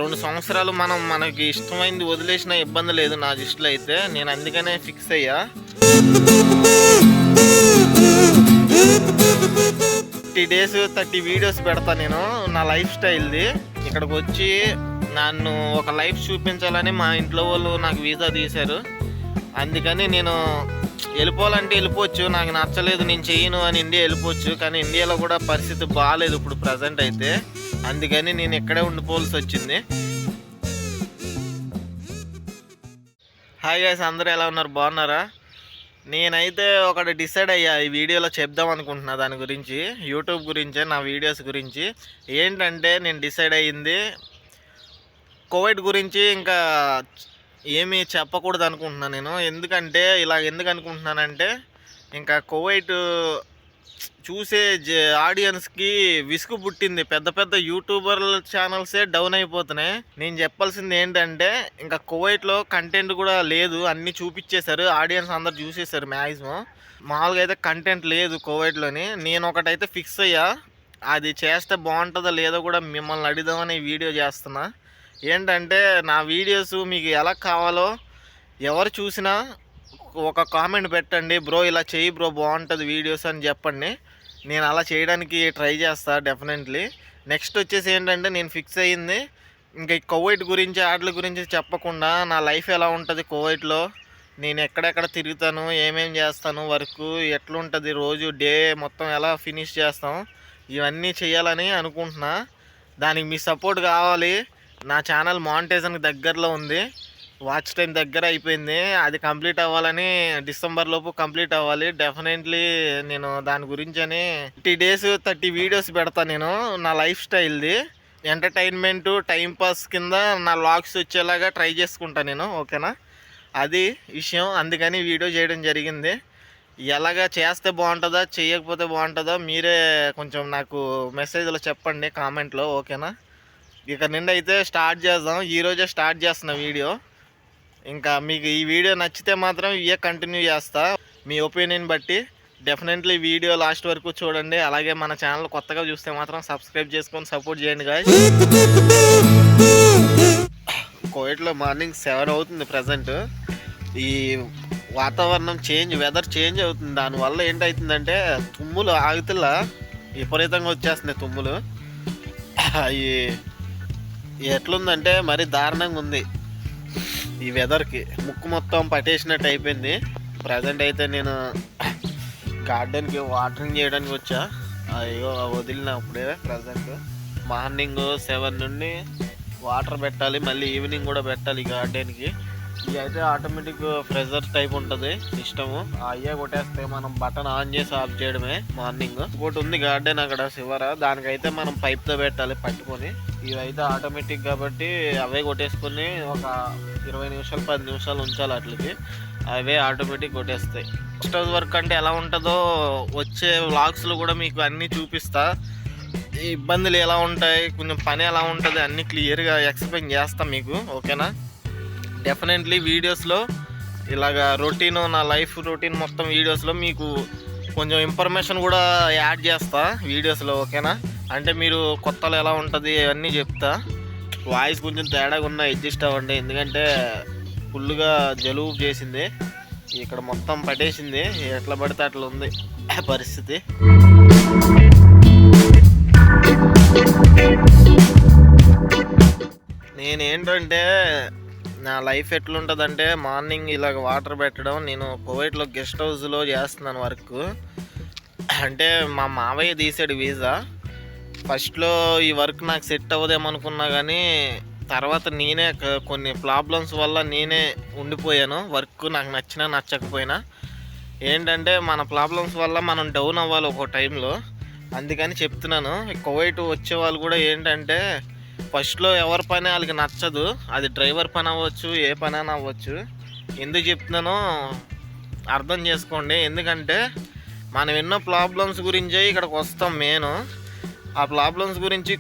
2 సంవత్సరాలు మనకి ఇష్టమైంది వదిలేసిన ఇబ్బంది లేదు నా దృష్టిలో అయితే. నేను అందుకనే ఫిక్స్ అయ్యా. 30 days 30 వీడియోస్ పెడతా నేను నా లైఫ్ స్టైల్ది. ఇక్కడికి వచ్చి నన్ను ఒక లైఫ్ చూపించాలని మా ఇంట్లో వాళ్ళు నాకు వీసా తీశారు. అందుకని నేను వెళ్ళిపోవాలంటే వెళ్ళిపోవచ్చు, నాకు నచ్చలేదు నేను చేయను అని ఇండియా వెళ్ళిపోవచ్చు. కానీ ఇండియాలో కూడా పరిస్థితి బాగాలేదు ఇప్పుడు ప్రజెంట్ అయితే. అందుకని నేను ఇక్కడే ఉండిపోవాల్సి వచ్చింది. హాయ్ గైస్, అందరూ ఎలా ఉన్నారు? బాగున్నారా? నేనైతే ఒకటి డిసైడ్ అయ్యా, ఈ వీడియోలో చెప్దాం అనుకుంటున్నా దాని గురించి, యూట్యూబ్ గురించే, నా వీడియోస్ గురించి. ఏంటంటే నేను డిసైడ్ అయ్యింది కోవిడ్ గురించి ఇంకా ఏమీ చెప్పకూడదు అనుకుంటున్నాను నేను. ఎందుకంటే ఎందుకు అనుకుంటున్నానంటే ఇంకా కోవిడ్ చూసే ఆడియన్స్కి విసుగు పుట్టింది. పెద్ద పెద్ద యూట్యూబర్ల ఛానల్సే డౌన్ అయిపోతున్నాయి. నేను చెప్పాల్సింది ఏంటంటే ఇంకా కువైట్లో కంటెంట్ కూడా లేదు, అన్నీ చూపించేశారు, ఆడియన్స్ అందరు చూసేశారు మ్యాక్సిమం. మామూలుగా అయితే కంటెంట్ లేదు కువైట్లోని. నేను ఒకటైతే ఫిక్స్ అయ్యా, అది చేస్తే బాగుంటుందో లేదో కూడా మిమ్మల్ని అడుగుదామని వీడియో చేస్తున్నా. ఏంటంటే నా వీడియోస్ మీకు ఎలా కావాలో ఎవరు చూసినా ఒక కామెంట్ పెట్టండి, బ్రో ఇలా చేయి బ్రో బాగుంటుంది వీడియోస్ అని చెప్పండి. నేను అలా చేయడానికి ట్రై చేస్తా డెఫినెట్లీ. నెక్స్ట్ వచ్చేసి ఏంటంటే నేను ఫిక్స్ అయ్యింది ఇంకా కువైట్ గురించి వాటి గురించి చెప్పకుండా నా లైఫ్ ఎలా ఉంటుంది కువైట్లో, నేను ఎక్కడెక్కడ తిరుగుతాను, ఏమేమి చేస్తాను, వర్క్ ఎట్లుంటుంది, రోజు డే మొత్తం ఎలా ఫినిష్ చేస్తాం, ఇవన్నీ చేయాలని అనుకుంటున్నా. దానికి మీ సపోర్ట్ కావాలి. నా ఛానల్ మానిటైజేషన్కి దగ్గరలో ఉంది, వాచ్ టైం దగ్గర అయిపోయింది, అది కంప్లీట్ అవ్వాలని, డిసెంబర్ లోపు కంప్లీట్ అవ్వాలి. డెఫినెట్లీ నేను దాని గురించి అని 30 days 30 వీడియోస్ పెడతా నేను నా లైఫ్ స్టైల్ది. ఎంటర్టైన్మెంటు టైంపాస్ కింద నా వ్లాగ్స్ వచ్చేలాగా ట్రై చేసుకుంటా నేను, ఓకేనా? అది విషయం. అందుకని వీడియో చేయడం జరిగింది. ఎలాగా చేస్తే బాగుంటుందా చేయకపోతే బాగుంటుందా మీరే కొంచెం నాకు మెసేజ్లో చెప్పండి కామెంట్లో, ఓకేనా? ఇక నుండి అయితే స్టార్ట్ చేద్దాం. ఈరోజే స్టార్ట్ చేస్తున్న వీడియో. ఇంకా మీకు ఈ వీడియో నచ్చితే మాత్రం ఇవే కంటిన్యూ చేస్తా మీ ఒపీనియన్ బట్టి. డెఫినెట్లీ వీడియో లాస్ట్ వరకు చూడండి. అలాగే మన ఛానల్ కొత్తగా చూస్తే మాత్రం సబ్స్క్రైబ్ చేసుకొని సపోర్ట్ చేయండి గాయ్స్. కువైట్లో మార్నింగ్ 7 అవుతుంది ప్రజెంట్. ఈ వాతావరణం వెదర్ చేంజ్ అవుతుంది. దానివల్ల ఏంటవుతుందంటే తుమ్ములు ఆగుతులా విపరీతంగా వచ్చేస్తున్నాయి తుమ్ములు. అవి ఎట్లుందంటే మరి దారుణంగా ఉంది ఈ వెదర్కి. ముక్కు మొత్తం పట్టేసినట్టు అయిపోయింది. ప్రజెంట్ అయితే నేను గార్డెన్కి వాటరింగ్ చేయడానికి వచ్చా. అయ్యో వదిలిన అప్పుడే. ప్రజెంట్ మార్నింగ్ 7 నుండి వాటర్ పెట్టాలి, మళ్ళీ ఈవినింగ్ కూడా పెట్టాలి గార్డెన్కి. ఇది అయితే ఆటోమేటిక్ ప్రెజర్ టైప్ ఉంటుంది సిస్టము. అయ్యే కొట్టేస్తే మనం బటన్ ఆన్ చేసి ఆఫ్ చేయడమే. మార్నింగ్ ఇంకోటి ఉంది గార్డెన్ అక్కడ శివర, దానికైతే మనం పైప్తో పెట్టాలి పట్టుకొని. ఇవైతే ఆటోమేటిక్ కాబట్టి అవే కొట్టేసుకొని ఒక 20 నిమిషాలు 10 నిమిషాలు ఉంచాలి అట్లకి, అవే ఆటోమేటిక్ కొట్టేస్తాయి. నెక్స్ట్ వర్క్ అంటే ఎలా ఉంటుందో వచ్చే వ్లాగ్స్లో కూడా మీకు అన్నీ చూపిస్తా. ఈ ఇబ్బందులు ఎలా ఉంటాయి, కొంచెం పని ఎలా ఉంటుంది అన్నీ క్లియర్గా ఎక్స్ప్లెయిన్ చేస్తాం మీకు, ఓకేనా? డెఫినెట్లీ వీడియోస్లో ఇలాగా రొటీన్, నా లైఫ్ రొటీన్ మొత్తం వీడియోస్లో మీకు కొంచెం ఇన్ఫర్మేషన్ కూడా యాడ్ చేస్తా వీడియోస్లో, ఓకేనా? అంటే మీరు కొత్తలో ఎలా ఉంటుంది అవన్నీ చెప్తా. వాయిస్ కొంచెం తేడాగా ఉన్నా అడ్జస్ట్ అవ్వండి, ఎందుకంటే ఫుల్గా జలుబు చేసింది, ఇక్కడ మొత్తం పట్టేసింది, ఎట్లా పడితే అట్లా ఉంది పరిస్థితి. నేనేంటంటే నా లైఫ్ ఎట్లుంటుందంటే మార్నింగ్ ఇలాగ వాటర్ పెట్టడం. నేను కువైట్లో గెస్ట్ హౌస్లో చేస్తున్నాను వర్క్. అంటే మా మావయ్య తీసాడు వీసా. ఫస్ట్లో ఈ వర్క్ నాకు సెట్ అవ్వదేమనుకున్నా కానీ తర్వాత నేనే కొన్ని ప్రాబ్లమ్స్ వల్ల నేనే ఉండిపోయాను. వర్క్ నాకు నచ్చినా నచ్చకపోయినా ఏంటంటే మన ప్రాబ్లమ్స్ వల్ల మనం డౌన్ అవ్వాలి ఒక టైంలో. అందుకని చెప్తున్నాను. కువైట్ వచ్చే వాళ్ళు కూడా ఏంటంటే ఫస్ట్లో ఎవరి పని వాళ్ళకి నచ్చదు, అది డ్రైవర్ పని అవ్వచ్చు, ఏ పని అయినా అవ్వచ్చు. ఎందుకు చెప్తున్నానో అర్థం చేసుకోండి. ఎందుకంటే మనం ఎన్నో ప్రాబ్లమ్స్ గురించే ఇక్కడికి వస్తాం మెయిన్. ఆ ప్రాబ్లమ్స్ గురించి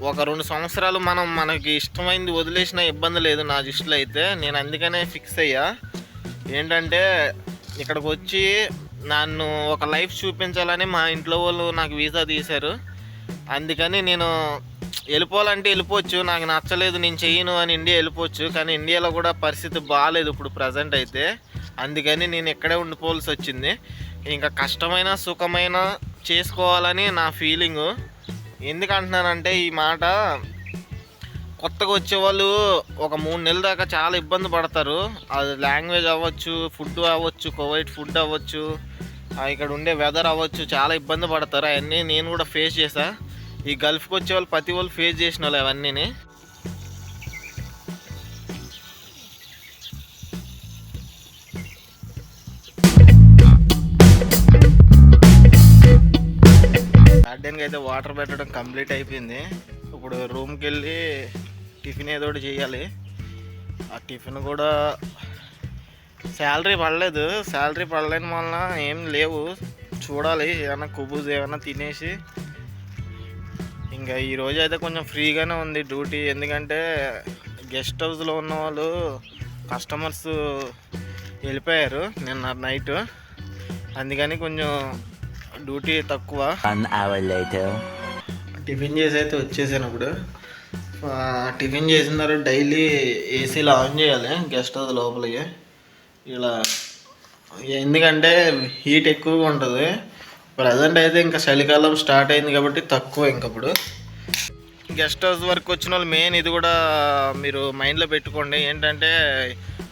ఒక 2 సంవత్సరాలు మనకి ఇష్టమైంది వదిలేసిన ఇబ్బంది లేదు నా దృష్టిలో అయితే. నేను అందుకనే ఫిక్స్ అయ్యా. ఏంటంటే ఇక్కడికి వచ్చి నన్ను ఒక లైఫ్ చూపించాలని మా ఇంట్లో వాళ్ళు నాకు వీసా తీశారు. అందుకని నేను వెళ్ళిపోవాలంటే వెళ్ళిపోవచ్చు, నాకు నచ్చలేదు నేను చెయ్యను అని ఇండియా వెళ్ళిపోవచ్చు. కానీ ఇండియాలో కూడా పరిస్థితి బాగాలేదు ఇప్పుడు ప్రజెంట్ అయితే. అందుకని నేను ఇక్కడే ఉండిపోవాల్సి వచ్చింది. ఇంకా కష్టమైన సుఖమైన చేసుకోవాలని నా ఫీలింగు. ఎందుకంటున్నానంటే ఈ మాట, కొత్తగా వచ్చేవాళ్ళు ఒక 3 నెలల దాకా చాలా ఇబ్బంది పడతారు. అది లాంగ్వేజ్ అవ్వచ్చు, ఫుడ్ అవ్వచ్చు, కువైట్ ఫుడ్ అవ్వచ్చు, ఇక్కడ ఉండే వెదర్ అవ్వచ్చు, చాలా ఇబ్బంది పడతారు. అవన్నీ నేను కూడా ఫేస్ చేశా. ఈ గల్ఫ్కి వచ్చే వాళ్ళు ప్రతి వాళ్ళు ఫేస్ చేసిన వాళ్ళు అవన్నీ. గార్డెన్కి అయితే వాటర్ పెట్టడం కంప్లీట్ అయిపోయింది. ఇప్పుడు రూమ్కి వెళ్ళి టిఫిన్ ఏదో ఒకటి చేయాలి. ఆ టిఫిన్ కూడా శాలరీ పడలేదు, శాలరీ పడలేని వలన ఏం లేవు. చూడాలి ఏమైనా కుబూజ్ ఏమైనా తినేసి. ఇంకా ఈరోజు అయితే కొంచెం ఫ్రీగానే ఉంది డ్యూటీ. ఎందుకంటే గెస్ట్ హౌస్లో ఉన్న వాళ్ళు కస్టమర్స్ వెళ్ళిపోయారు నిన్న నైట్. అందుకని కొంచెం డ్యూటీ తక్కువ. టిఫిన్ చేసి అయితే వచ్చేసాను. ఇప్పుడు టిఫిన్ చేసిన తర్వాత డైలీ ఏసీలో ఆన్ చేయాలి గెస్ట్ హౌస్ లోపలికి ఇలా. ఎందుకంటే హీట్ ఎక్కువగా ఉంటుంది. ప్రజెంట్ అయితే ఇంకా చలికాలం స్టార్ట్ అయింది కాబట్టి తక్కువ. ఇంకప్పుడు గెస్ట్ హౌస్ వరకు వచ్చిన వాళ్ళు మెయిన్ ఇది కూడా మీరు మైండ్లో పెట్టుకోండి. ఏంటంటే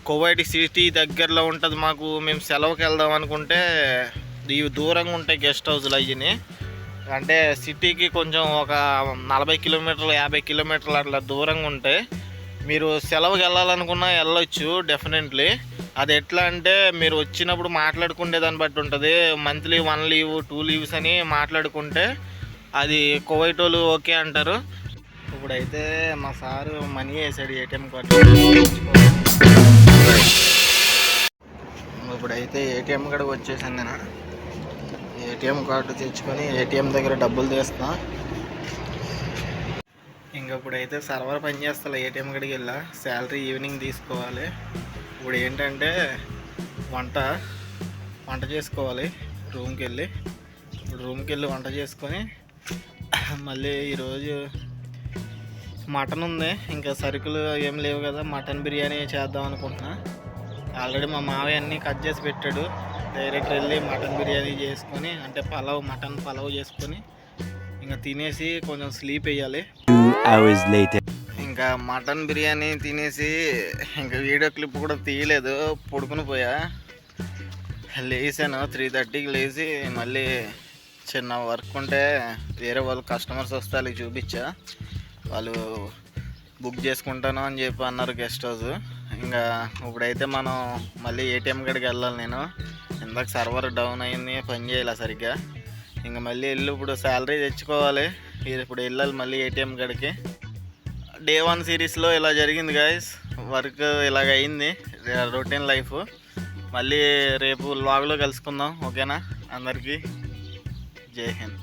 కువైట్ సిటీ దగ్గరలో ఉంటుంది మాకు, మేము సెలవుకి వెళ్దాం అనుకుంటే ఇవి దూరంగా ఉంటాయి గెస్ట్ హౌస్లు. అయ్యి అంటే సిటీకి కొంచెం ఒక 40 కిలోమీటర్లు 50 కిలోమీటర్లు అట్లా దూరంగా ఉంటాయి. మీరు సెలవుకి వెళ్ళాలనుకున్నా వెళ్ళొచ్చు డెఫినెట్లీ. అది ఎట్లా అంటే మీరు వచ్చినప్పుడు మాట్లాడుకునే దాన్ని బట్టి ఉంటుంది. మంత్లీ 1 లీవ్ 2 లీవ్స్ అని మాట్లాడుకుంటే అది కువైట్ వాళ్ళు ఓకే అంటారు. ఇప్పుడైతే మా సారు మనీ వేసాడు ఏటీఎం కార్డు. ఇప్పుడైతే ఏటీఎం కాడికి వచ్చేసాను నేను. ఏటీఎం కార్డు తెచ్చుకొని ఏటీఎం దగ్గర డబ్బులు తీస్తా. ఇంకప్పుడైతే సర్వర్ పని చేస్తా. ఏటీఎం కాడికి వెళ్ళా, శాలరీ ఈవినింగ్ తీసుకోవాలి. ఇప్పుడు ఏంటంటే వంట చేసుకోవాలి రూమ్కి వెళ్ళి. ఇప్పుడు రూమ్కి వెళ్ళి వంట చేసుకొని మళ్ళీ ఈరోజు మటన్ ఉంది. ఇంకా సరుకులు ఏం లేవు కదా, మటన్ బిర్యానీ చేద్దాం అనుకుంటున్నా. ఆల్రెడీ మా మావయ్య అన్నీ కట్ చేసి పెట్టాడు. డైరెక్ట్ వెళ్ళి మటన్ బిర్యానీ చేసుకొని, అంటే మటన్ పలావ్ చేసుకొని ఇంకా తినేసి కొంచెం స్లీప్ వేయాలి. 2 hours later. ఇంకా మటన్ బిర్యానీ తినేసి ఇంకా వీడియో క్లిప్ కూడా తీయలేదు, పడుకుని పోయా. లేచాను 3:30కి లేచి మళ్ళీ చిన్న వర్క్ ఉంటే వేరే వాళ్ళు కస్టమర్స్ వస్తే వాళ్ళకి చూపించా. వాళ్ళు బుక్ చేసుకుంటాను అని చెప్పి అన్నారు గెస్ట్ హౌస్. ఇంకా ఇప్పుడైతే మనం మళ్ళీ ఏటీఎం కాడికి వెళ్ళాలి. నేను ఇందాక సర్వర్ డౌన్ అయింది, పని చేయాలి సరిగ్గా. ఇంకా మళ్ళీ వెళ్ళి ఇప్పుడు శాలరీ తెచ్చుకోవాలి. ఇప్పుడు వెళ్ళాలి మళ్ళీ ఏటీఎం కాడికి. Day 1 సిరీస్లో ఇలా జరిగింది గాయస్. వర్క్ ఇలాగ అయింది, రొటీన్ లైఫ్. మళ్ళీ రేపు వ్లాగ్లో కలుసుకుందాం, ఓకేనా? అందరికీ జై హింద్.